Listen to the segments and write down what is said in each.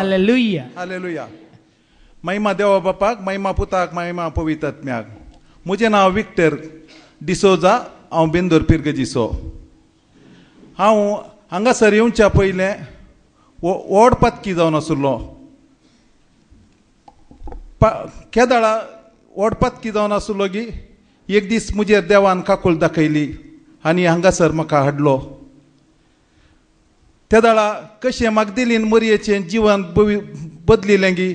Hallelujah. Hallelujah. महिमा देवा बापाक, महिमा पुताक, महिमा पवित्र आत्म्याक. मुझे नाव विक्टर डिसोजा, हांव बेंदोर पिर्गजीचो. हांव हांगासर येवच्या पयलें व्हड पत्की जावन आसुल्लो. केदाळा व्हड पत्की जावन आसुल्लो की एक दीस मुजेर देवान काकूळ दाखयली आनी हांगासर म्हाका हाडलो. त्या दाळा कशें मागदिलीन मरयेचें जिवन बदलिलें गी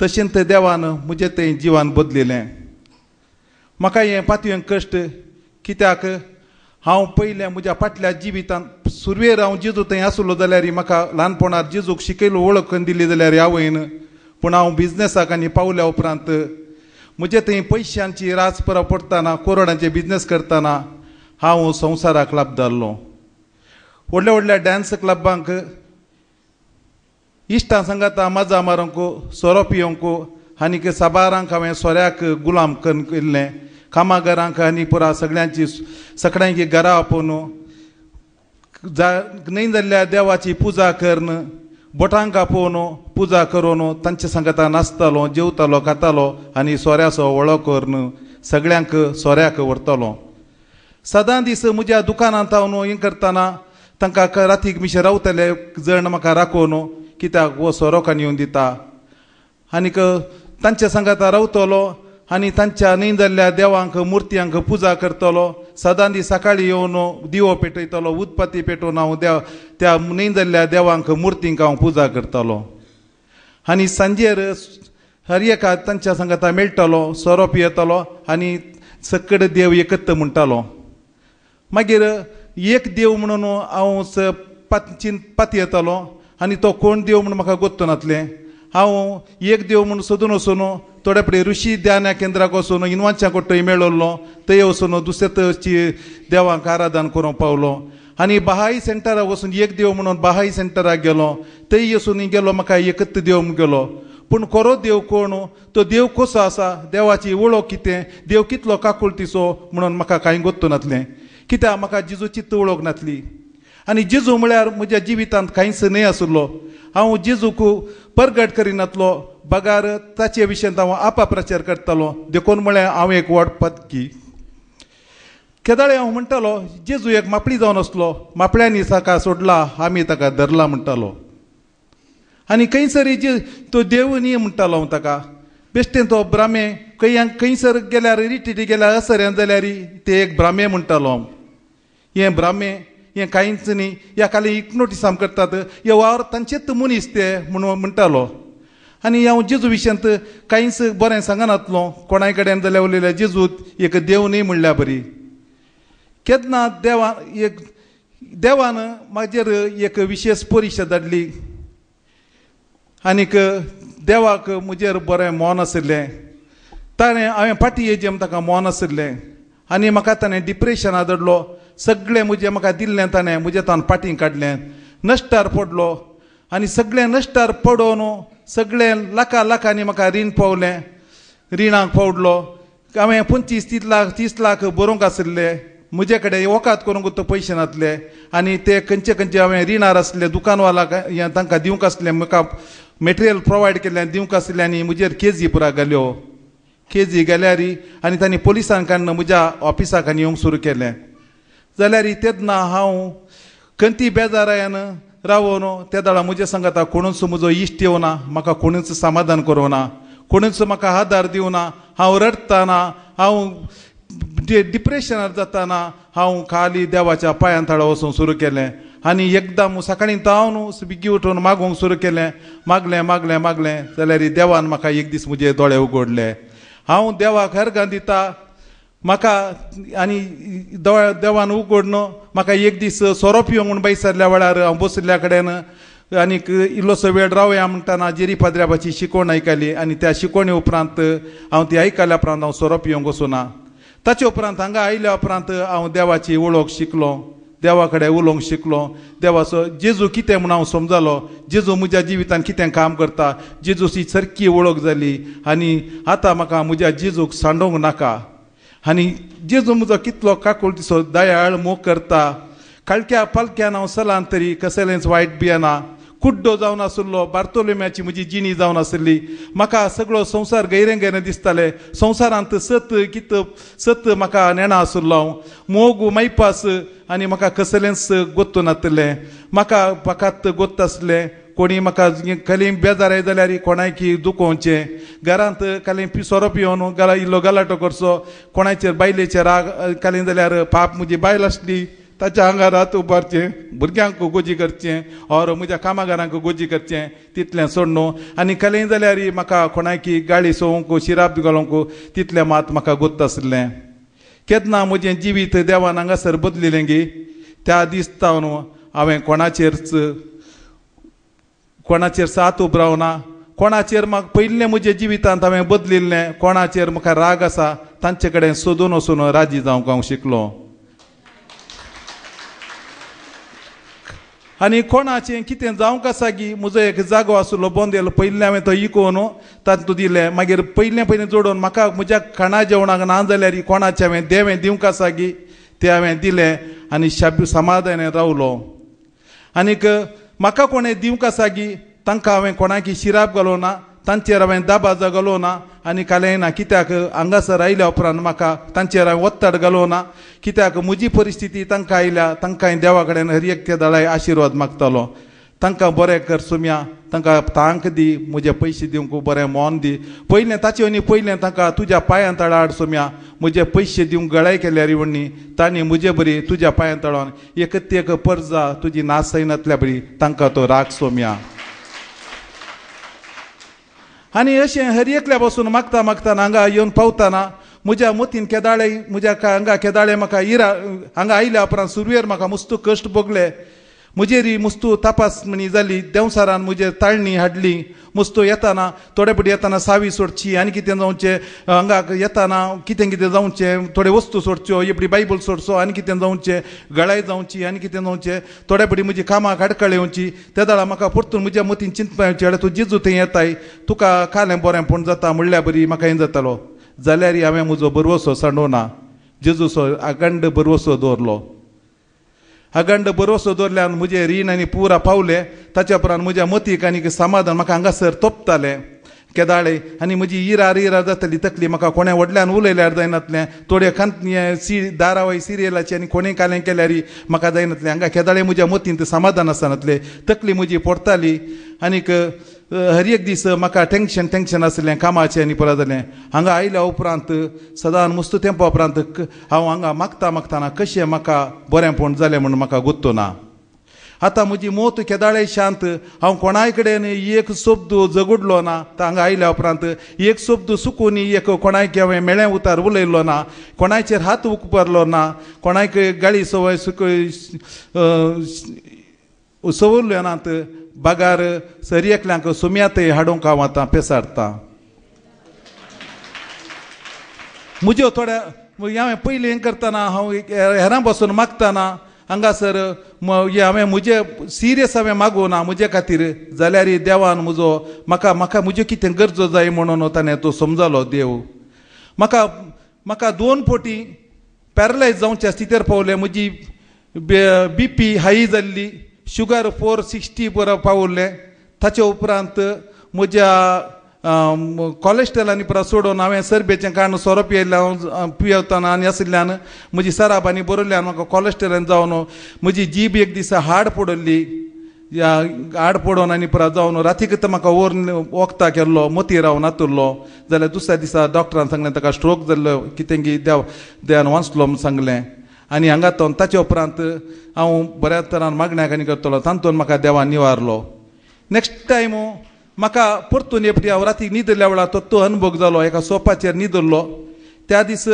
तशें तें देवान म्हजें तें जिवन बदलिलें. म्हाका हें पातयें कश्ट कित्याक हांव पयलें म्हज्या फाटल्या जिवितांत सुरवेर हांव जेजू थंय आसलो जाल्यार म्हाका ल्हानपणांत जेजूक शिकयलो वळख करून दिली जाल्यार आवयन. पूण हांव बिझनसाक आनी पावल्या उपरांत म्हजे थंय पयशांची राजपरा पडटाना करोडांचे बिझनस करतना हांव संवसाराक लाभ जाल्लो. व्हडल्या व्हडल्या डान्स क्लबांक इश्टां सांगाता मजा मारूंक सोरो पियोंक आनीक साबारांक हांवें सोऱ्याक गुलाम करून केल्लें. कामागारांक आनी पुरा सगळ्यांची सगळ्यांची घरा आपोवन न्हय जाल्ल्या देवाची पुजा करून बोटांक आपोवन पुजा करून तांचे सांगाता नाचतालो, जेवतालो, खातालो आनी सोऱ्याचो वळो करून सगळ्यांक सोऱ्याक व्हरतालो. सदां दीस म्हज्या दुकानांत हांव हें करतना तांकां रातीक मिशे रावतले जण म्हाका राखोवन कित्याक वो सोरो कान येवन दिता आनीक तांच्या सांगाता रावतलो आनी तांच्या न्हय जाल्ल्या देवांक मुर्त्यांक पुजा करतलो. सदां दीस सकाळीं येवन दिवो पेटयतलो, उदपाती पेटोवन हांव त्या न्हय जाल्ल्या देवांक मुर्तींक हांव पुजा करतलो. आनी सांजेर हर एका तांच्या सांगाता मेळटलो, सोरो पियेतलो आनी सकड देव एकत म्हणटालो. मागीर एक देव म्हणून हांव पाती येतालो आनी तो कोण देव म्हणून म्हाका गोत्त नासलें. हांव एक देव म्हणून सोदून वचून थोडे फुडें ऋषी ध्यान केंद्राक वचून इनवांच्या कोट्टय मेळ्ळो. थंय वचून दुसरे तरेची देवांक आराधन करूंक पावलो. आनी बहाई सेंटराक वचून एक देव म्हणून बहाई सेंटराक गेलो. थंय वचून गेलो म्हाका एकत देव गेलो. पूण खरो देव कोण, तो देव कसो आसा, देवाची वळख कितें, देव कितलो काकुळटीचो म्हणून म्हाका कांय गोत्त नासलें. कित्याक म्हाका जेजूची वळख नासली. आनी जेजू म्हळ्यार म्हज्या जिवितांत कांयच न्हय आसलो. हांव जेजूक परगट करिनासलो. बगार ताचे विशयांत हांव आपप्रचार करतालो. देखून म्हळ्यार हांव एक व्हड पत्की. केदाळे हांव म्हणटालो जेजू एक मापळी जावन आसलो. मापळ्यांनी ताका सोडला, आमी ताका धरला म्हणटालो. आनी खंयसरी तो देव न्ही म्हणटालो हांव ताका. बेश्टें तो ब्राह्मे खंयसर गेल्यार रिट्रीटी गेल्यार असऱ्यान जाल्यार ते एक ब्राह्मे म्हणटालो हांव. हें ब्राह्मे हें कांयच न्ही, ह्या खाली इग्नोटिसाम करतात, हे वावर तांचेच मनीस ते म्हणून म्हणटालो. आनी हांव जेजू विशयांत कांयच बरें सांगनासलो. कोणाय कडेन जाल्यार उलयल्यार जेजूत एक देव न्ही म्हणल्यार बरी. केन्ना देवान म्हाजेर एक विशेश परिक्षा धाडली आनीक देवाक म्हजेर बरें मोन आशिल्लें. हांवें फाटी एजेम ताका मोन आशिल्लें आनी म्हाका ताणें डिप्रेशनाक धरलो. सगळें म्हजें म्हाका दिल्लें ताणें म्हजें तान फाटीं काडलें. नश्टार पडलो आनी सगळें नश्टार पडोवन सगळें लाखांनी म्हाका रीण पावलें. रिणाक पावडलो. हांवें 25-30 लाख बरोवंक आशिल्ले. म्हजे कडेन वकात करूंक तो पयशे नासले आनी ते खंयचे हांवें रिणार आसले दुकानवालाक तांकां दिवंक आसलें. म्हाका मटेरियल प्रोवायड केल्लें दिवंक आसलें आनी म्हजेर केजी पुरा घाल्यो. केजी गेल्यार आनी तांणी पुलिसांक हाडून म्हज्या ऑफिसाक आनी येवंक सुरू केलें. जाल्यार तेन्ना हांव खंती बेजारायन रावून त्या दाळा म्हजे सांगाता कोणूच म्हजो इश्ट येवना, म्हाका कोणूच समाधान करूना, कोणूच म्हाका आदार दिवना. हांव रडटाना, हांव डिप्रेशनार जाताना हांव खाली देवाच्या पांयां थळा वचूंक सुरू केलें. आनी एकदम सकाळीं तावन बिगी उठून मागूंक सुरू केलें. मागलें जाल्यार देवान म्हाका एक दीस म्हजे दोळे उगडले. हांव देवाक अर्घां दिता म्हाका आनी देवान उगडून म्हाका एक दीस सोरो पियोंक म्हूण बैसरल्या वेळार हांव बसिल्ल्या कडेन आनीक इल्लोसो वेळ रावया म्हणटाना जेरी पाद्र्याबाची शिकोवण आयकली आनी त्या शिकोवणे उपरांत हांव ती आयकल्या उपरांत हांव सोरो पियोंक वचूना. ताचे उपरांत हांगा आयल्या उपरांत हांव देवाची वळख शिकलो, देवा कडेन उलोवंक शिकलो. देवाचो जेजू कितें म्हूण हांव समजलो, जेजू म्हज्या जिवितांत कितें काम करता, जेजूची सारकी वळख जाली. आनी आतां म्हाका म्हज्या जेजूक सांडोवंक नाका. आनी जेजू म्हजो कितलो काकुळटीचो दयाळ मोग करता. काळक्या पालक्यान हांव चलान तरी कसलेंच वायट भियेना. कुड्डो जावन आसलो, बार्तोलोम्याची म्हजी जिणी जावन आसली. म्हाका सगळो संवसार गैरेगैरे दिसताले. संवसारांत सत म्हाका नेणा आसलो हांव. मोग मैपास आनी म्हाका कसलेंच गोत्तू नासलें. म्हाका फकत गोत्त आसलें कोणी म्हाका खाली बेजार जाल्यार कोणायकी दुखोवचें. घरांत खाली सोरो पिवन इल्लो गलाटो करचो. कोणाचेर बायलेचेर राग खाली जाल्यार पाप म्हजी बायल आसली ताच्या आंगार हात उबारचें, भुरग्यांक गोजी करचें और म्हज्या कामागारांक गोजी करचें तितलें सोडून. आनी खलें जाल्यार म्हाका कोणायकी गाळी सोवंक शिराप घालूंक तितलें मात म्हाका गोत्त आसलें. केन्ना म्हजें जिवीत देवान हांगासर बदलिलें गे. त्या दिसतावन हांवें कोणाचेर साथ उबरावना. कोणाचेर म्हाका पयलें म्हज्या जिवितांत हांवें बदलिल्लें. कोणाचेर म्हाका राग आसा तांचे कडेन सोदून वचून राजी जावंक हांव शिकलो. आनी कोणाचें कितें जावंक आसा गी. म्हजो एक जागो आसलो बोंदेल, पयलीं हांवें तो इकोवन तातूंत दिलें. मागीर पयलें जोडून म्हाका म्हज्या खाणा जेवणाक ना जाल्यार कोणाचें हांवें देवें दिवंक आसा गी तें हांवें दिलें आनी समाधानान रावलो. आनीक म्हाका कोणें दिवंक आसा गी तांकां हांवें कोणाकी शिराप घालोना, तांचेर हांवें दाबाज घालोना आनी कालें ना. कित्याक हांगासर आयल्या उपरांत म्हाका तांचेर हांवें वत्तड घालोना. कित्याक म्हजी परिस्थिती तांकां आयल्या तांकां देवा कडेन हर एक त्या दाळाय आशिर्वाद मागतालो. तांकां बरें कर सुम्या, तांकां तांक दी, म्हजे पयशे दिवंक बरें मोन दी. पयलें ताचे न्ही पयलें तांकां तुज्या पांयांत हाड सुम्या. म्हजे पयशे दिवंक गळाय केल्यार वण्णी तांणी म्हजे बरी तुज्या पांयांत हाडून एक पर्जा तुजी नास जायनातल्या बरी तांकां तो राग सोम्या. आनी अशें हर एकल्या बसून मागता मागताना हांगा येवन पावतना म्हज्या मतीन केदाळे म्हज्या हांगा केदाळे म्हाका हांगा आयल्या उपरांत सुरवेर म्हाका मस्तू कश्ट भोगले. म्हजेर मस्तू तपासणी जाली. देंवसारान म्हजेर ताळणी हाडली. मस्तू येताना थोडे पटी येताना सावी सोडची आनी कितें जावचें, हांगा येताना कितें कितें जावचें, थोडे वस्तू सोडच्यो, एपडी बायबल सोडचो आनी कितें जावचें, गळाय जावची आनी कितें जावचें. थोडे पटी म्हजी कामाक आडकळे येवची. त्या दाळा म्हाका परतून म्हज्या मतीन चिंतपा येवचें तूं जेजू थंय येताय तुका कालें बरेंपण जाता म्हणल्यार बरी म्हाका हें जातालो. जाल्यार हांवें म्हजो बरवसो सांडोवना. जेजूचो अखंड बरवसो दवरलो. अखंड बरवसो दवरल्यान म्हजे रीण आनी पुरा पावले. ताच्या उपरांत म्हज्या मतीक आनी समाधान म्हाका हांगासर तोपतालें केदाळे. आनी म्हजी इरा जाताली तकली म्हाका कोणें व्हडल्यान उलयल्यार जायनातलें. थोडे दारावाय सिरियलाची आनी कोणें कालें केल्यार म्हाका जायनातलें. हांगा केदाळे म्हज्या मतीन समाधान आसनातलें. तकली म्हजी पडटाली. आनीक हर एक दीस म्हाका टेंशन आसलें कामाचें आनी परत जालें. हांगा आयल्या उपरांत सदां मस्त तेंपा उपरांत हांव हांगा मागताना कशें म्हाका बरेंपण जालें म्हणून म्हाका गुत्तो ना. आतां म्हजी मोत केदाळे शांत. हांव कोणाय कडेन एक शब्द झगडलो ना. हांगा आयल्या उपरांत एक शब्द चुकून कोणायक हांवें मेळ्ळें उतार उलयल्लो ना. कोणायचेर हात उकरलो ना. कोणायक गाळी सवरल्यो नात. बागार सरी एकल्यांक सुम्यातय हाडूंक हांव आतां पेसाडटां. म्हज्यो थोड्या हांवें पयलीं हें करतना हांव हेरां बसून मागतना हांगासर हांवें म्हजे सिरियस हांवें मागूना म्हजे खातीर. जाल्यार देवान म्हाका म्हज्यो कितें गरजो जाय म्हणून ताणें तो समजलो देव. म्हाका 2 फावटी पॅरलायज जावच्या स्थितीर पावलें. म्हजी BP हाय जाल्ली. शुगर 460 पावल्लें. ताचे उपरांत म्हज्या कोलेस्ट्रॉलांनी परत सोडून हांवें सरबेचें कारण सोरो पियेवतना आनी आशिल्ल्यान म्हजी सराबांनी बरयल्यान म्हाका कोलेस्ट्रॉलान जावन म्हजी जीब एक दिसा हाड पडल्ली. हाड पडोवन आनी परत जावन रातीक म्हाका वखदां केल्लो. मती रावन नातुरलो. जाल्यार दुसऱ्या दिसा डॉक्टरान सांगलें ताका स्ट्रोक जाल्लो. कितें गी देवान वाचलो म्हूण सांगलें. आनी हांगा ताचे उपरांत हांव बऱ्या तरान मागण्याक आनी करतलो. तातूंत म्हाका देवान निवारलो. नेक्स्ट टायम म्हाका परतून एपटी हांव राती न्हिदल्या वेळार तो अनुभव जालो. एका सोफाचेर न्हिदल्लो. त्या दीस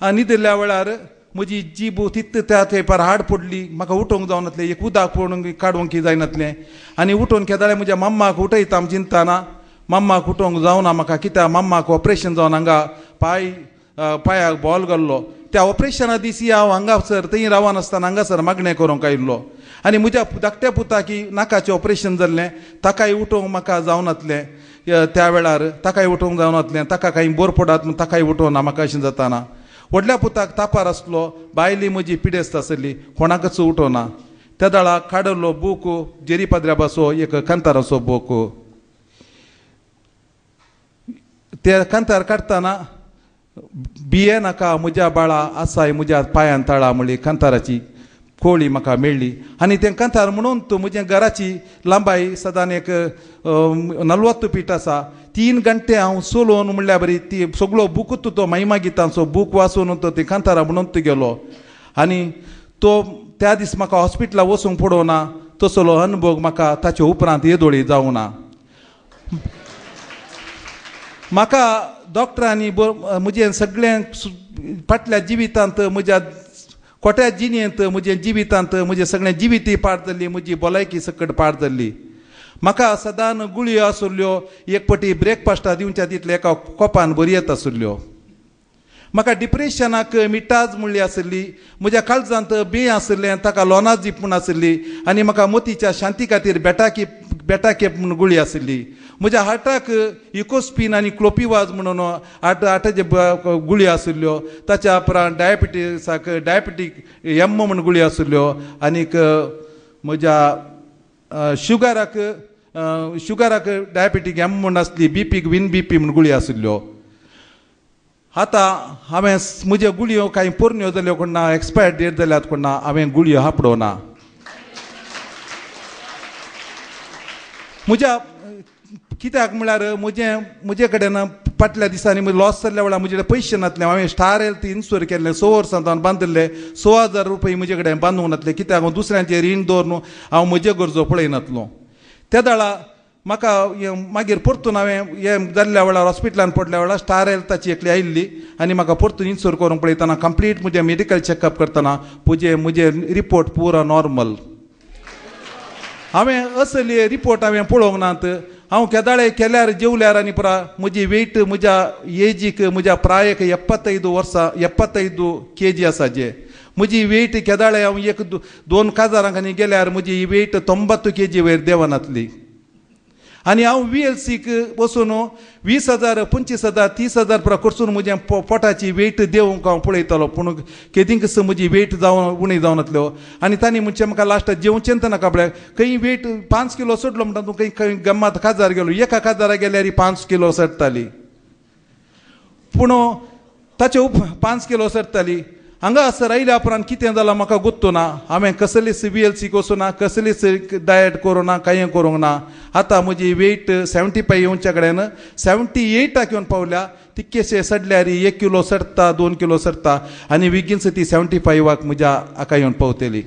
न्हिदल्या वेळार म्हजी जीब त्या तेंपार हाड पडली. म्हाका उठोवंक जावनासलें. एक उदक पडूंक काडूंक जायनासलें. आनी उठोवन केदाळे म्हज्या मम्माक उठयता हांव चिंतना. मम्माक उठोवंक जावना म्हाका. कित्याक मम्माक ऑपरेशन जावन हांगा पांयाक बॉल घाल्लो. त्या ऑपरेशना दिसी हांव हांगासर थंय रावनासतना हांगासर मागणें करूंक आयिल्लो. आनी म्हज्या धाकट्या पुताकी नाकाचें ऑपरेशन जाल्लें. ताकाय उठोवंक म्हाका जावनासलें. त्या वेळार ताकाय उठोवंक जावनासलें. ताका कांय बोर पडात म्हूण ताकाय उठोवना म्हाका अशें जाताना. व्हडल्या पुताक तापार आसलो. बायली म्हजी पिडेस्त आसली. कोणाकच उठोवना. त्या दाळा काडलो बूक जेरी पाद्र्या बसो एक कांताराचो बूक ते कांतार काडटना बिये नाका म्हज्या बाळा आसाय म्हज्या पांयान ताळा म्हणली कांताराची कोळी म्हाका मेळ्ळी आनी तें कांतार म्हणून तूं म्हज्या घराची लांबाय सदां एक 40 फीट आसा 3 घंटे हांव सोलोवन म्हणल्यार बरी ती सगळो बूकूच तो महिमा गितांचो बूक वाचून तो ती कांतारा म्हणून तूं गेलो आनी तो त्या दीस म्हाका हॉस्पिटलाक वचूंक पडोवना तसलो अनुभव म्हाका ताचे उपरांत येदोळी जावं ना म्हाका डॉक्टरांनी म्हजें सगळें फाटल्या जिवितांत म्हज्या खोट्या जिणेंत म्हज्या जिवितांत म्हजें सगळें जिवितूय पाड जाल्ली म्हजी भलायकी सकट पाड जाल्ली म्हाका सदां गुळयो आसल्यो एक पटी ब्रेकफास्टा दिवच्या तितले एका कोपान बरी येत आसल्यो म्हाका डिप्रेशनाक मिटाज म्हणली आसली म्हज्या काळजांत बे आसलें ताका लोनाजीप म्हूण आसली आनी म्हाका मोतीच्या शांती खातीर बेटाकेप म्हूण गुळी आसली म्हज्या हार्टाक इकोस्पिन आनी क्लोपिवाज म्हणून हार्टाचे गुळी आसल्यो ताच्या उपरांत डायबिटीसाक डायबिटीक एम म्हूण गुळी आसल्यो आनीक म्हज्या शुगराक डायबिटीक एम म्हूण आसली बीपीक विन बीपी म्हूण गुळी आसल्यो आतां हांवें म्हज्यो गुळयो कांय पोरण्यो जाल्यो कोण ना एक्सपायर डेट जाल्यात कोण ना हांवें गुळयो हापडोना म्हज्या कित्याक म्हळ्यार म्हजे कडेन फाटल्या दिसांनी लॉस जाल्ल्या वेळार म्हजे कडेन पयशे नासले हांवें स्टार हेल्थ इन्शुर केल्लें 6 वर्सां हांवें बांदिल्ले 6,000 रुपया म्हजे कडेन बांदूंक नासले कित्याक हांव दुसऱ्यांचेर रीण दवरून हांव म्हज्यो गरजो पळयनासलो त्या दाळा म्हाका मागीर परतून हांवें हें जाल्ल्या वेळार हॉस्पिटलांत पडल्या वेळार स्टार हेल्थाची एकली आयिल्ली आनी म्हाका परतून इन्शुर करूंक पळयतना कंप्लीट म्हजें मेडिकल चॅकअप करतना म्हजे रिपोर्ट पुरो नॉर्मल हांवें असली रिपोर्ट हांवें पळोवंक नात हांव केदाळे केल्यार जेवल्यार आनी पुरा म्हजी वेट म्हज्या एजीक म्हज्या प्रायक 75 वर्सां 75 kg आसा जे म्हजी वेट केदाळे हांव 1-2 काजारांनी गेल्यार म्हजी वेट 90 kg वयर देवनातली आनी हांव VLCक वचून 20,000 25,000 30,000 पुरा करसून म्हजें पोटाची वेट देवूंक हांव पळयतालो पूण केदींकच म्हजी वेट जावन उणी जावन नासल्यो आनी तांणी म्हणचें म्हाका लास्ट जेवचेंच नाका पळय खंय वेट 5 किलो सोडलो म्हणटा तूं खंय गम्मात काजार गेलो एका काजाराक गेल्यार 5 किलो सडटाली पूण ताचे 5 किलो सडटाली हांगासर आयल्या उपरांत कितें जालां म्हाका गुत्तो ना हांवें कसलीच VLCक वचूना कसलीच डायट करूं ना कांय करूंक ना आतां म्हजी वेट 75 येवच्या कडेन 78 येवन पावल्या तितकेशे सडल्यार 1 किलो सडटा 2 किलो सडटा आनी बेगीनच ती 75 म्हज्या हाका येवन पावतली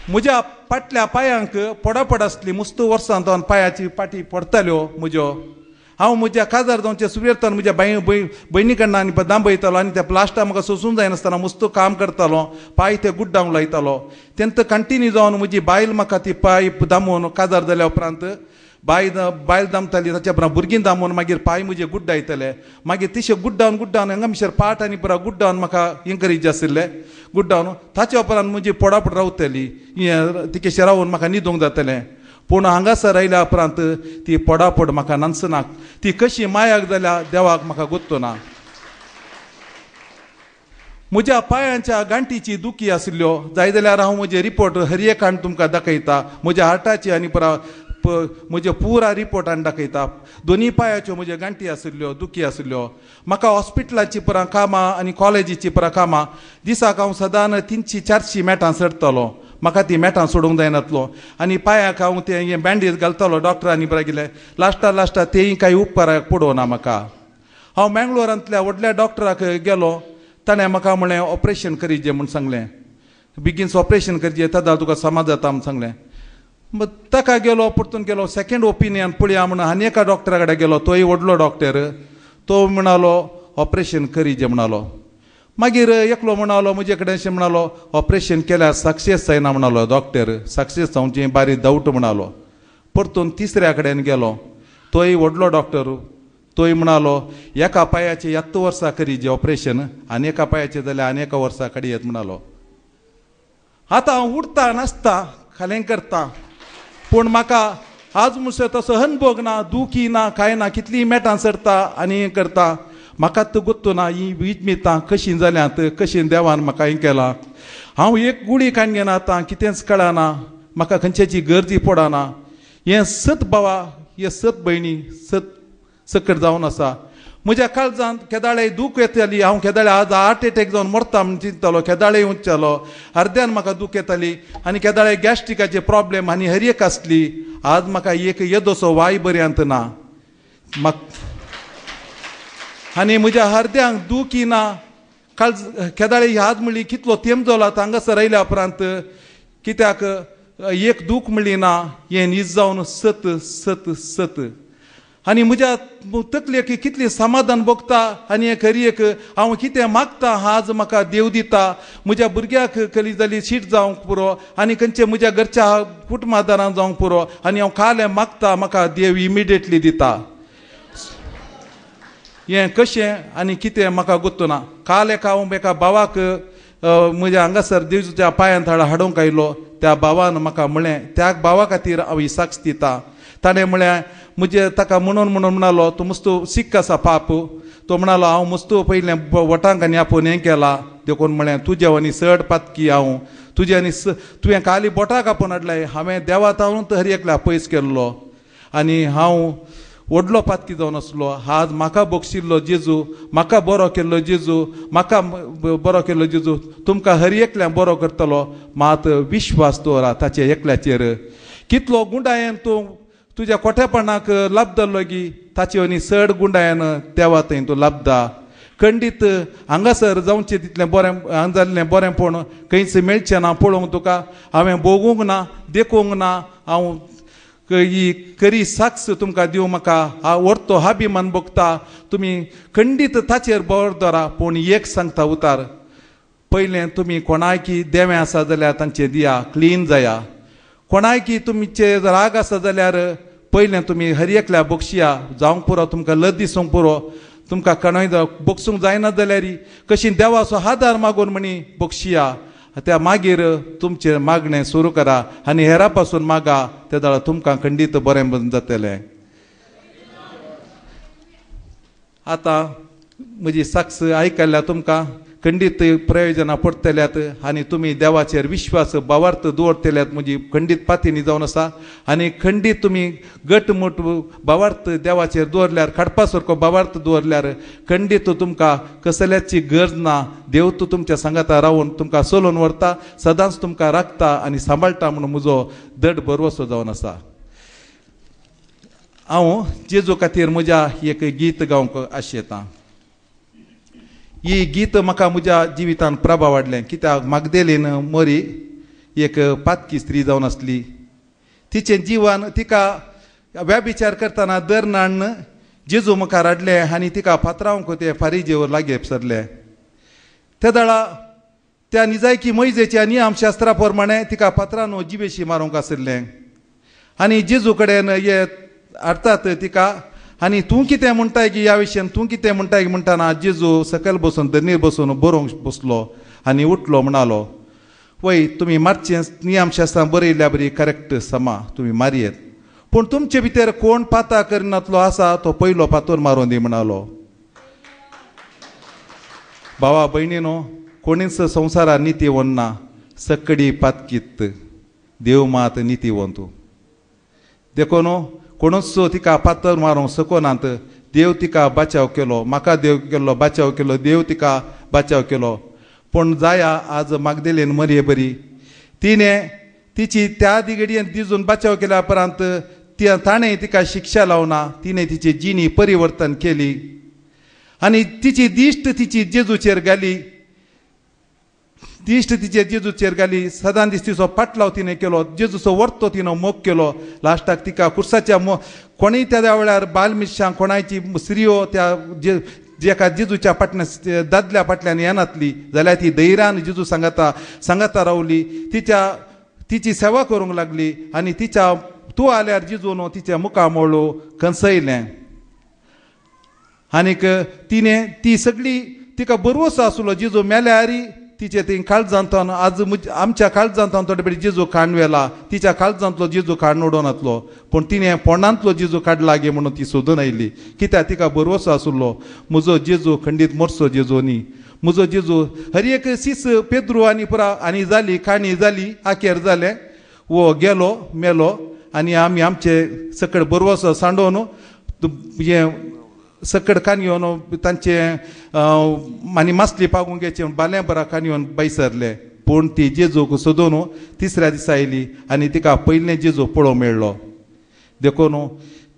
म्हज्या फाटल्या पांयांक पडापड आसली मुस्त वर्सां तो पांयाची पाटी पडटाल्यो म्हज्यो हांव म्हज्या काजार जावचे सुर्येतान म्हज्या भयणी कडल्यान आनी दांबयतालो आनी त्या प्लास्टार म्हाका सोंसूंक जायनासतना मस्त काम करतालो पांय ते गुड्डावंक लायतालो तेंत कंटिन्यू जावन म्हजी बायल म्हाका ती पांय दामून काजार जाल्या उपरांत बायल दामताली ताच्या उपरांत भुरगीं दामून मागीर पांय म्हजे गुड्डायतले मागीर तशें गुड्डावन हांगा मिशर पाट आनी पुरा गुड्डावन म्हाका इन्करेज आशिल्ले गुड्डावन ताच्या उपरांत म्हजी पडापड रावतली तिकेशें रावून म्हाका न्हिदूंक जातलें पूण हांगासर आयल्या उपरांत ती पडापड म्हाका नसना ती कशी मायाक जाल्या देवाक म्हाका गुत्तो ना म्हज्या पांयाच्या गांठीची दुखी आशिल्ल्यो जाय जाल्यार हांव म्हजे रिपोर्ट हर एक हांड तुमकां दाखयता म्हज्या हार्टाची आनी पुरा म्हज्या पुरा रिपोर्टान दाखयता दोनी पांयाच्यो म्हज्यो गांठी आशिल्ल्यो दुखी आशिल्ल्यो म्हाका हॉस्पिटलाची पुरा कामां आनी कॉलेजीची पुरा कामां दिसाक हांव सदां 300-400 मॅटां सडटालो म्हाका ती मॅटां सोडूंक जायनासलो आनी पांयाक हांव तें बँडेज घालतालो डॉक्टरांनी बरें गेले लास्टाक तेय कांय उपकाराक पडोवना म्हाका हांव मँगलोरांतल्या व्हडल्या डॉक्टराक गेलो ताणें म्हाका म्हणलें ऑपरेशन करीचें म्हूण सांगलें बेगीनच ऑपरेशन करचें ताका तुका समज जाता म्हूण सांगलें ताका गेलो परतून गेलो सेकंड ओपिनियन पळया म्हणून आनी एका डॉक्टरा कडेन गेलो तोय व्हडलो डॉक्टर तो म्हणालो ऑपरेशन करीचें म्हणालो मागीर एकलो म्हणालो म्हजे कडेन अशें म्हणालो ऑपरेशन केल्यार सक्सेस जायना म्हणालो डॉक्टर सक्सेस जावचें बारी डावट म्हणालो परतून तिसऱ्या कडेन गेलो तोय व्हडलो डॉक्टर तोय म्हणालो एका पांयाचें 7 वर्सां करीचें ऑपरेशन आनी एका पांयाचें जाल्यार आनी एका वर्सां काडयेत म्हणालो आतां हांव उठता नासता खालें करता पूण म्हाका आज म्हणसर तसो अनुभव ना दुखी ना कांय ना कितलीं मॅटां सरता आनी करता म्हाकाच गोत्तो ना ही विजमितां कशीं जाल्यांत कशीं देवान म्हाका हें केलां हांव एक गुडी काण घेना आतां कितेंच कळना म्हाका खंयच्याची गरजी पडना हें सत भावा हे सत भयणी सकट जावन आसा म्हज्या काळजांत केदाळे दूख येताली हांव केदाळे आज हार्ट एटॅक जावन मरता म्हण चिंततालो केदाळे उंचलो अर्द्यान म्हाका दूख येताली आनी केदाळे गॅस्ट्रिकाचे प्रॉब्लेम आनी हर एक आसली आज म्हाका एक येदोसो वाय बऱ्यांत ना आनी म्हज्या हरद्यांक दूख येना काळज केदाळे आज म्हणली कितलो तेंप जालो आतां हांगासर आयल्या उपरांत कित्याक एक दूख म्हणली ना हें न्हीज जावन सत सत सत आनी म्हज्या तकलेक कितली समाधान भोगता आनी एक खरी एक हांव कितें मागता आज म्हाका देव दिता म्हज्या भुरग्याक कली जाली सीट जावंक पुरो आनी खंयचे म्हज्या घरच्या कुटुंबादारांक जावंक पुरो आनी हांव कालें मागता म्हाका देव इमिडिएटली दिता हें कशें आनी कितें म्हाका गोत्तो ना काल हांव एका भावाक म्हज्या हांगासर देवच्या पांयां थळा हाडूंक आयलो त्या भावान म्हाका म्हळें त्या भावा खातीर हांव ही साक्ष दिता ताणें म्हळें म्हजे ताका म्हणून म्हणालो तूं मस्तो सिक्क आसा पाप तो म्हणालो हांव मस्तो पयलें वटांक आनी आपोवन हें केलां देखून म्हळें तुज्या आनी चड पातकी हांव तुजे आनी तुवें खाली बोटाक आपोवन हाडलें हांवें देवा तावून हर एकल्या पयस केल्लो आनी हांव व्हडलो पातकी जावन आसलो आज म्हाका बक्षिल्लो जेजू म्हाका बरो केल्लो जेजू म्हाका बरो केल्लो जेजू तुमकां हर एकल्याक बरो करतलो मात विश्वास दवरा ताचे एकल्याचेर कितलो गुंडायेन तूं तुज्या कोठेपणाक लाभदलो गी ताचे आनी चड गुंडायेन देवा थंय तूं लाभदा खंडीत हांगासर जावचें तितलें बरें हांगा जाल्लें बरेंपण खंयच मेळचें ना पळोवंक तुका हांवें भोगूंक ना देखूंक ना हांव ही खरी साक्ष तुमकां दिवं म्हाका हांव व्हरतो हाभिमान भोगता तुमी खंडीत ताचेर बोर दवरा पूण एक सांगता उतार पयलें तुमी कोणायकी देवें आसा जाल्यार तांचे दिया क्लीन जाया कोणायकी तुमचे राग आसा जाल्यार पयलें तुमी हर एकल्या बक्षिया जावंक पुरो तुमकां लज दिसूंक पुरो तुमकां कोणाय बक्षूंक जायना जाल्यार कशी देवाचो आदार मागून म्हणी बक्षिया त्या मागीर तुमचें मागणें सुरू करा आनी हेरा पासून मागा त्या दाळा तुमकां खंडीत बरें जातलें आतां म्हजी साक्ष आयकल्या तुमकां खंडीत प्रयोजनां पडटल्यात आनी तुमी देवाचेर विश्वास भावार्थ दवरतल्यात म्हजी खंडीत पातीनी जावन आसा आनी खंडीत तुमी घटमूट भावार्थ देवाचेर दवरल्यार काडपा सारको भावार्थ दवरल्यार खंडीत तुमकां कसल्याची गरज ना देव तूं तुमच्या सांगाता रावून तुमकां चलोवन व्हरता सदांच तुमकां राखता आनी सांबाळटा म्हणून म्हजो दड भरवसो जावन आसा हांव जेजू खातीर म्हज्या एक गीत गावंक आशेतां ही गीत म्हाका म्हज्या जिवितांत प्रभाव हाडलें कित्याक मागदेलीन मोरी एक पातकी स्त्री जावन आसली तिचें जिवन तिका व्याभिचार करतना दर नाण्ण जेजू मुखार हाडलें आनी तिका फातरावंक ते फारीजेवर लागे सरले त्या दाळा त्या निजायकी मोइजेच्या नियमशास्त्रा प्रमाणे तिका फातरान जिवेशी मारूंक आशिल्लें आनी जेजू कडेन हे हाडटात तिका आनी तूं कितें म्हणटाय की ह्या विशयान तूं कितें म्हणटाय म्हणटाना जेजू सकयल बसून धनीर बसून बरोवंक बसलो आनी उठलो म्हणालो वय तुमी मातशें नियमशास्त्रां बरयल्या बरी करेक्ट समा तुमी मारयेत पूण तुमचे भितर कोण पाता करिनातलो आसा तो पयलो पातोर मारून दी म्हणालो भावा भयणीनो कोणीच संवसारात नितीवंत ना सकडी पातकीत देव मात नितीवंत देखून कोणूच तिका पातळ मारूंक सकोनात देव तिका बचाव केलो म्हाका देव केल्लो बचाव केलो देव तिका बचाव केलो पूण जाया आज मागदेलेन मरये बरी तिणें तिची त्या दिगडयेन दिजून बचाव केल्या उपरांत ताणें तिका शिक्षा लावना तिणें तिची जिणी परिवर्तन केली आनी तिची दिश्ट तिची जेजूचेर घाली दिश्ट तिचे जेजूचेर घाली सदां दिसतीचो पाटलाव तिणें केलो जेजूचो वर्तो तिणें मोग केलो लास्टाक तिका कुर्साच्या कोणीय त्या वेळार बालमिश्यां कोणायची स्त्रियो त्या जेका जेजूच्या फाटल्यान दादल्या फाटल्यान येनातली जाल्यार ती धैर्यान जेजू सांगाता रावली तिची सेवा करूंक लागली आनी तिच्या तूं आल्यार जेजून तिच्या मुखा मोळो खंसयलें आनीक तिणें ती सगळी तिका बरवसो आसलो जेजू मेल्यार तिचे ते काळजांतान आज आमच्या काळजांतान थोडे बरी जेजू काणवेला तिच्या काळजांतलो जेजू काडून नातलो पण तिने पोंडांतलो जेजू काडला गे म्हणून ती सोदून आयली कित्याक तिका बरोवसो आसुल्लो म्हजो जेजू खंडीत मरचो जेजू न्ही म्हजो जेजू हर एक सीस पेद्रू आनी पुरा आनी जाली काणी जाली आखेर जालें वो गेलो मेलो आनी आमी आमचे सकड बरोवसो सांडोवन हे सकड कानयोन तांचे आनी मासली पागुंग्याचे बाल्या बरा कानयोन बैसरले पूण ती जेजूक सोदून तिसऱ्या दिसा आयली आनी तिका पयलें जेजू पळोवंक मेळ्ळो देखून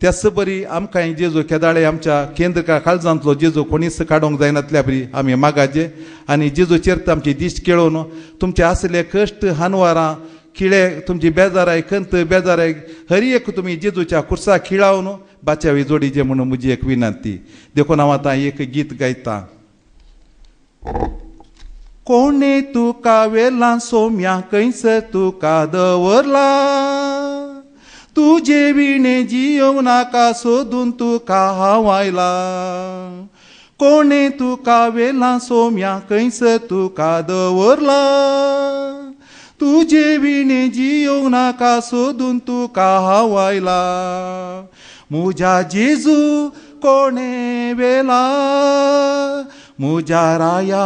त्याच बरी आमकां जेजू केदाळे आमच्या केंद्र काळजांतलो जेजू कोणीच काडूंक जायनातल्या बरी आमी मागाचे आनी जेजूचेर आमची दिश्ट केळोवन तुमचे आसले कश्ट हानवारां खिळे तुमची बेजाराय खंत बेजाराय हर एक तुमी जेजूच्या कुर्सा खिळावन बाच्यावी जोडीचे म्हणून म्हजी एक विनंती देखून हांव आतां एक गीत गायतां कोणे तुका वेला सोम्या कैस तुका दवरला तुजे विणे जियोंक नाका सोदून तुका हांव आयला कोणे तुका वेला सोम्या कैस तुका दवरला तुजे विणे जियोंक नाका सोदून तुका हांव आयला मुझा जेजू कोणे वेला मुझा राया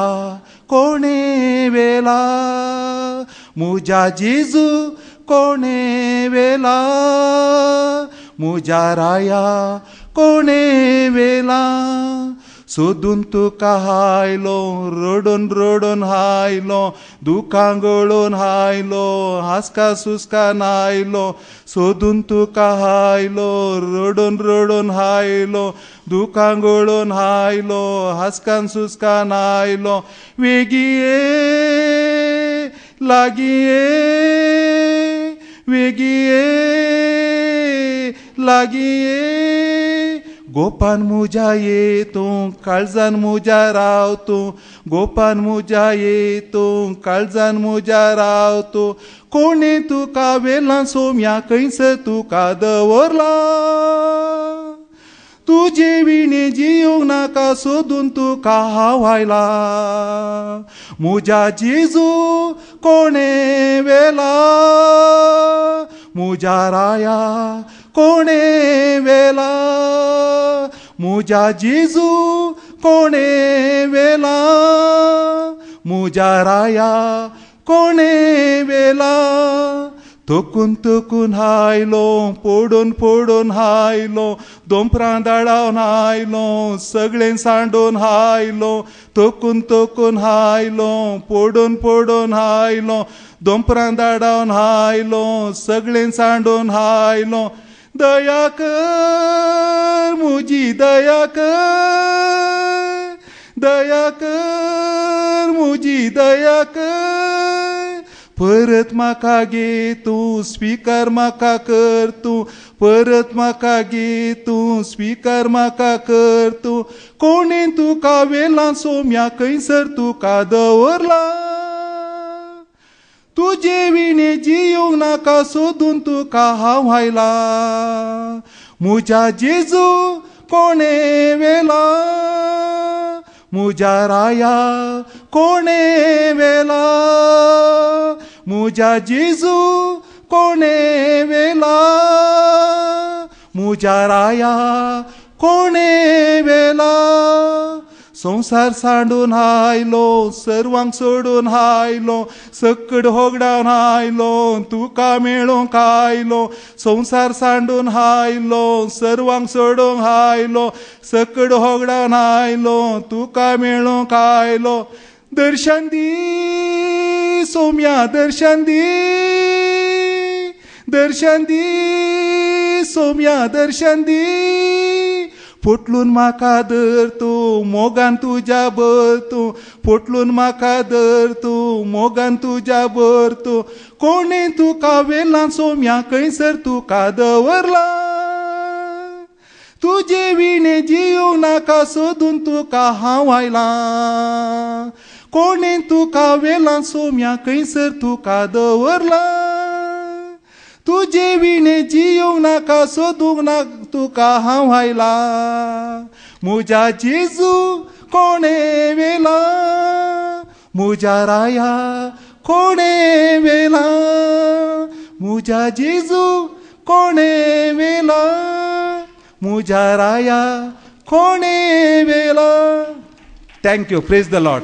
कोणे वेला मुझा जेजू कोणे वेला मुझा राया कोणे वेला सोदून तुका हायलो रडून रडून हायलो दुखां गळून हायलो हासका सुस्का नायलो सोदून तुका हायलो रडून रडून हायलो दुखां गळून हायलो हासकान सुस्का नायलो वेगिये लागिये वेगिये लागिये गोपान मुजा ये तूं काळजान मुजा राव तूं गोपान मुजा ये तूं काळजान मुजा राव तूं कोणे तुका वेला सोम्या कैस तुका दवरला तुजे विणे जियोंक नाका सोदून तुका हांव आयला मुजा जेजू कोणे वेला मुजा राया कोणे वेला मुजा जेजू कोणे वेला मुजा राया कोणे वेला तोकून तोकून हायलो पडून पडून हायलो दोंपरां दाडावन हायलो सगळें सांडून हायलो तोकून तोकून हायलो पडून पडून हायलो दोंपरां दाडावन हायलो सगळें सांडून हायलो दया कर मुजी दया कर मुजी दया कर परत म्हाका गे तूं स्वीकार म्हाका कर तूं परत म्हाका गे तूं स्वीकार म्हाका कर तूं कोणे तुका वेला सोम्या कैसर तुका दवरला तुजे विणे जियोंक नाका सोदून तुका हांव आयला मुजा जेजू कोणे वेला मुजा राया कोणे वेला मुजा जेजू कोणे वेला मुजा राया कोणे वेला संसार सांडून हायलो सर्वांक सोडून हायलो सकड होगडावन हायलो तुका मेळोंक आयलो संसार सांडून हायलो सर्वांक सोडूंक हायलो सकड होगडावन हायलो तुका मेळोंक आयलो दर्शन दी सोम्या दर्शन दी दर्शन दी सोम्या दर्शन दी फोटलून म्हाका धर तूं मोगान तुज्या भर तूं फोटलून म्हाका धर तूं मोगान तुज्या भर तूं कोणे तुका वेला सोम्या कैसर तुका दवरला तुजे विणे जियोंक नाका सोदून तुका हांव आयला कोणे तुका वेला सोम्या कैसर तुका दवरला तुजे विणे जियोंक नाका सोदूंक नाका तुका हांव आयला मुजा जेजू कोणे वेला मुजा राया कोणे वेला मुजा जेजू कोणे वेला मुजा राया कोणे वेला. थँक्यू. Praise the Lord.